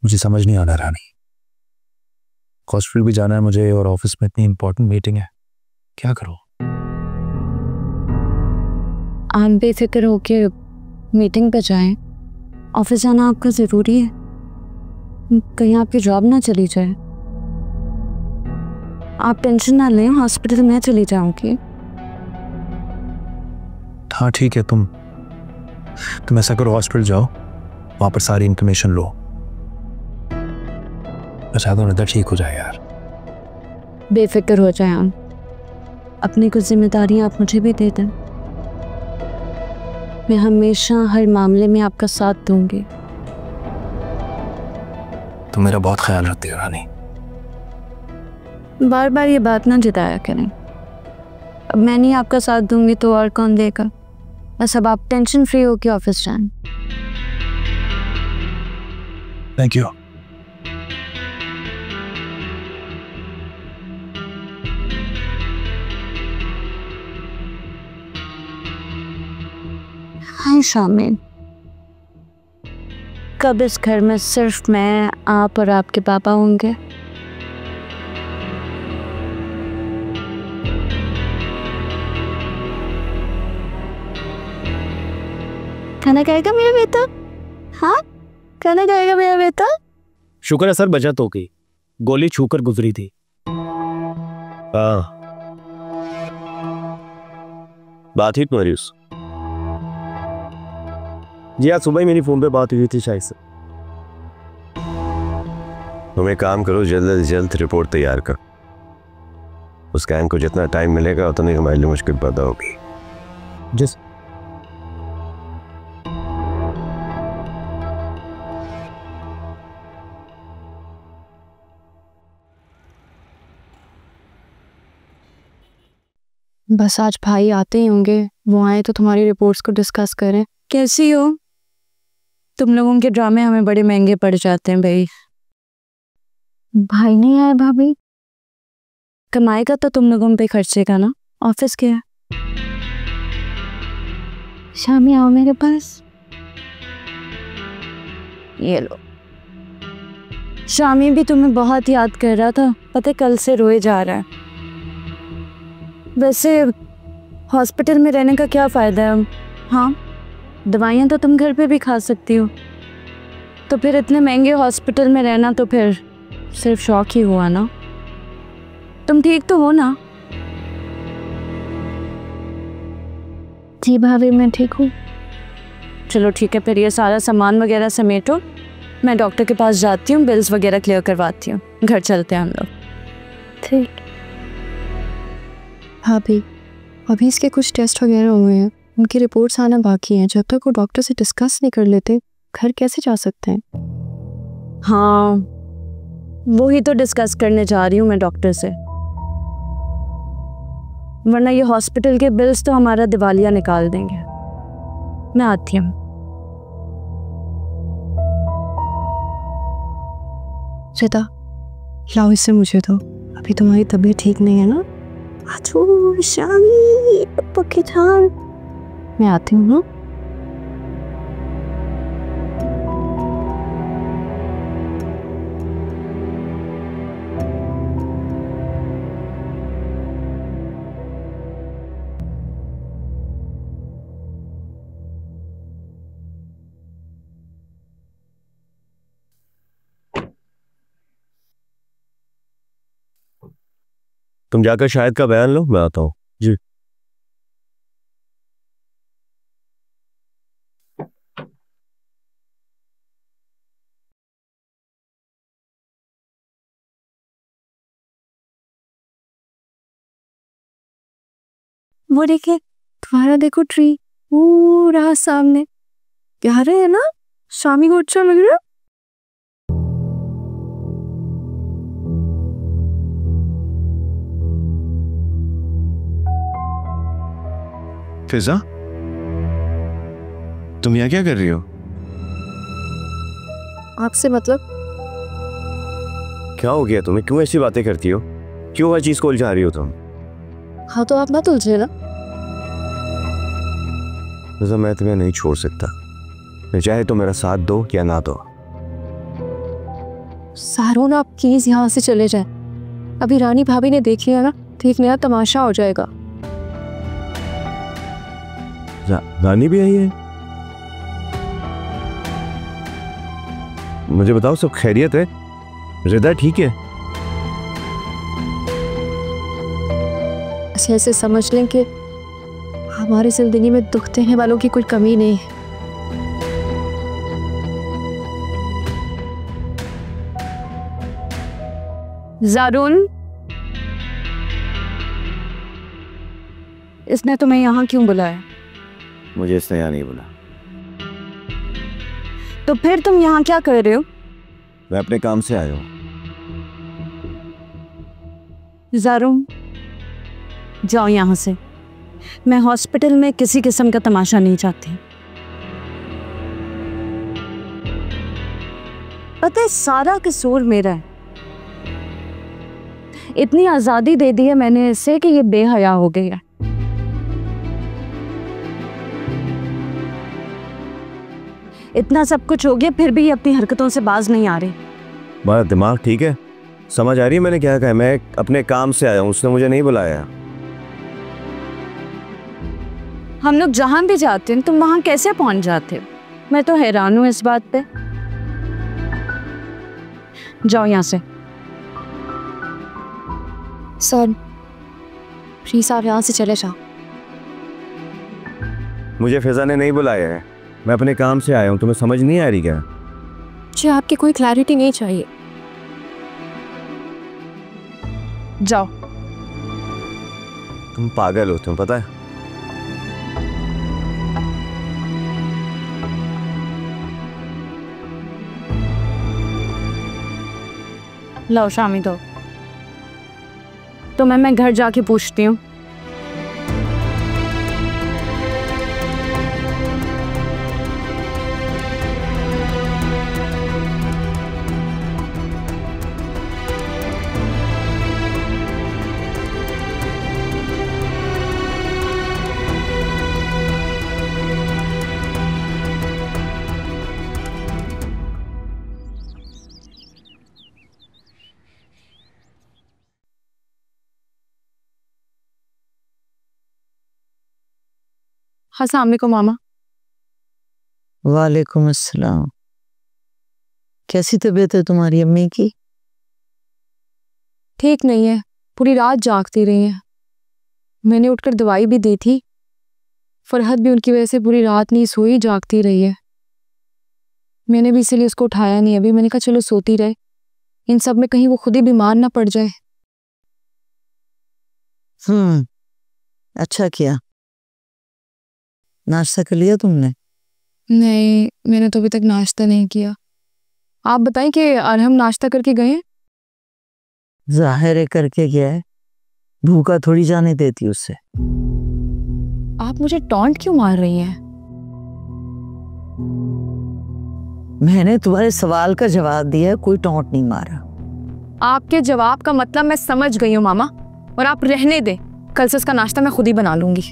मुझे समझ नहीं आ रहा रानी। हॉस्पिटल भी जाना है मुझे और ऑफिस में इतनी इंपॉर्टेंट मीटिंग है, क्या करूं? आप बेफिक्र होके मीटिंग पे जाएं। ऑफिस जाना आपका ज़रूरी है, कहीं आपकी जॉब ना चली जाए। आप टेंशन ना लें, हॉस्पिटल में चली जाऊंगी। हाँ ठीक है, तुम ऐसा करो, हॉस्पिटल जाओ, वहां पर सारी इंफॉर्मेशन लो। मैं चाहता हूँ नदर ठीक हो जाए यार। बेफिक्र हो जाए आप, अपनी कुछ जिम्मेदारियां आप मुझे भी दे दें। मैं हमेशा हर मामले में आपका साथ दूंगी। तुम मेरा बहुत ख्याल रखती हो रानी। बार बार ये बात ना जताया करें। अब मैं नहीं आपका साथ दूंगी तो और कौन देगा? बस अब आप टेंशन फ्री होके ऑफिस जाएं। Thank you. हाय शामिल, कब इस घर में सिर्फ मैं, आप और आपके पापा होंगे? खाना खाएगा मेरा बेटा? हाँ, खाना खाएगा मेरा बेटा? शुक्र है सर, बचत हो गई, गोली छूकर गुजरी थी। हाँ, बात ही तुम्हारी उस जी आज सुबह ही मेरी फोन पे बात हुई थी शायद से। तुम एक काम करो, जल्द से जल्द रिपोर्ट तैयार कर। उस कैन को जितना टाइम मिलेगा उतनी हमारे लिए मुश्किल पैदा होगी। जिस बस आज भाई आते ही होंगे, वो आए तो तुम्हारी रिपोर्ट्स को डिस्कस करें। कैसी हो? तुम लोगों के ड्रामे हमें बड़े महंगे पड़ जाते हैं भाई। भाई नहीं आए भाभी? कमाएगा तो तुम लोगों पे खर्चेगा ना, ऑफिस क्या है? शामी आओ मेरे पास, ये लो। शामी भी तुम्हें बहुत याद कर रहा था, पता है कल से रोए जा रहा है। वैसे हॉस्पिटल में रहने का क्या फ़ायदा है? हाँ, दवाइयाँ तो तुम घर पे भी खा सकती हो, तो फिर इतने महंगे हॉस्पिटल में रहना तो फिर सिर्फ शौक ही हुआ ना। तुम ठीक तो हो ना? जी भाभी मैं ठीक हूँ। चलो ठीक है, फिर ये सारा सामान वगैरह समेटो, मैं डॉक्टर के पास जाती हूँ, बिल्स वगैरह क्लियर करवाती हूँ, घर चलते हैं हम लोग। ठीक। भाभी, अभी इसके कुछ टेस्ट वगैरह हुए हैं, उनकी रिपोर्ट्स आना बाकी हैं। जब तक वो डॉक्टर से डिस्कस नहीं कर लेते घर कैसे जा सकते हैं? हाँ, वही तो डिस्कस करने जा रही हूँ मैं डॉक्टर से, वरना ये हॉस्पिटल के बिल्स तो हमारा दिवालिया निकाल देंगे। मैं आती हूँ। श्वेता, लाओ इसे मुझे दो, अभी तुम्हारी तबीयत ठीक नहीं है ना। आजो शामी पक्के थान, मैं आती हूँ ना। तुम जाकर शाहिद का बयान लो, मैं आता हूँ। जी। वो देखिए, तुम्हारा देखो ट्री पूरा सामने, प्यारे है ना? शामी को अच्छा लग रहा है। फिजा, तुम यहाँ क्या कर रही हो? आपसे मतलब? क्या हो गया तुम्हें? क्यों ऐसी बातें करती हो? क्यों हर चीज को उलझा रही हो तुम? हाँ तो आप मत उलझे ना। फिजा, मैं तुम्हें नहीं छोड़ सकता, चाहे तो मेरा साथ दो या ना दो। सारों ना, आप प्लीज यहाँ से चले जाए। अभी रानी भाभी ने देख लिया ना तो एक नया तमाशा हो जाएगा। रानी भी आई है? मुझे बताओ, सब खैरियत है? रिदा ठीक है? ऐसे समझ लें कि हमारी जिंदगी में दुख देने वालों की कोई कमी नहीं है। ज़ारून, इसने तुम्हें यहाँ क्यों बुलाया? मुझे इसने यहाँ नहीं बुला। तो फिर तुम यहाँ क्या कर रहे हो? मैं अपने काम से आया हूँ। ज़ारून, जाओ यहाँ से। मैं हॉस्पिटल में किसी किस्म का तमाशा नहीं चाहती। पता है, सारा कसूर मेरा है। इतनी आज़ादी दे दी है मैंने इसे कि ये बेहया हो गया। इतना सब कुछ हो गया फिर भी ये अपनी हरकतों से बाज नहीं आ रही। तुम्हारा दिमाग ठीक है? समझ आ रही है मैंने क्या कहा? मैं अपने काम से आया हूँ, उसने मुझे नहीं बुलाया। हम लोग जहां भी जाते हैं तुम वहां कैसे पहुंच जाते हो? मैं तो हैरान हूं इस बात पे। जाओ यहाँ से। सर प्लीज आप यहाँ से चले जाओ। मुझे फिजा ने नहीं बुलाया है, मैं अपने काम से आया हूँ। तुम्हें समझ नहीं आ रही क्या? मुझे आपकी कोई क्लैरिटी नहीं चाहिए। जाओ। तुम पागल हो, तुम्हें पता है? लो शामी दो। तो मैं घर जाके पूछती हूँ। अस्सलाम वालेकुम मामा। वालेकुम अस्सलाम। कैसी तबीयत है तुम्हारी अम्मी की? ठीक नहीं है, पूरी रात जागती रही है। मैंने उठकर दवाई भी दी थी। फरहत भी उनकी वजह से पूरी रात नहीं सोई, जागती रही है। मैंने भी इसलिए उसको उठाया नहीं अभी। मैंने कहा चलो सोती रहे, इन सब में कहीं वो खुद ही बीमार ना पड़ जाए। अच्छा किया। नाश्ता कर लिया तुमने? नहीं, मैंने तो अभी तक नाश्ता नहीं किया। आप बताएं कि अरहम नाश्ता करके गए हैं? जाहिर है करके गया है, भूखा थोड़ी जाने देती उससे। आप मुझे टॉन्ट क्यों मार रही हैं? मैंने तुम्हारे सवाल का जवाब दिया है, कोई टॉन्ट नहीं मारा। आपके जवाब का मतलब मैं समझ गई हूँ मामा, और आप रहने दें। कल से उसका नाश्ता मैं खुद ही बना लूंगी।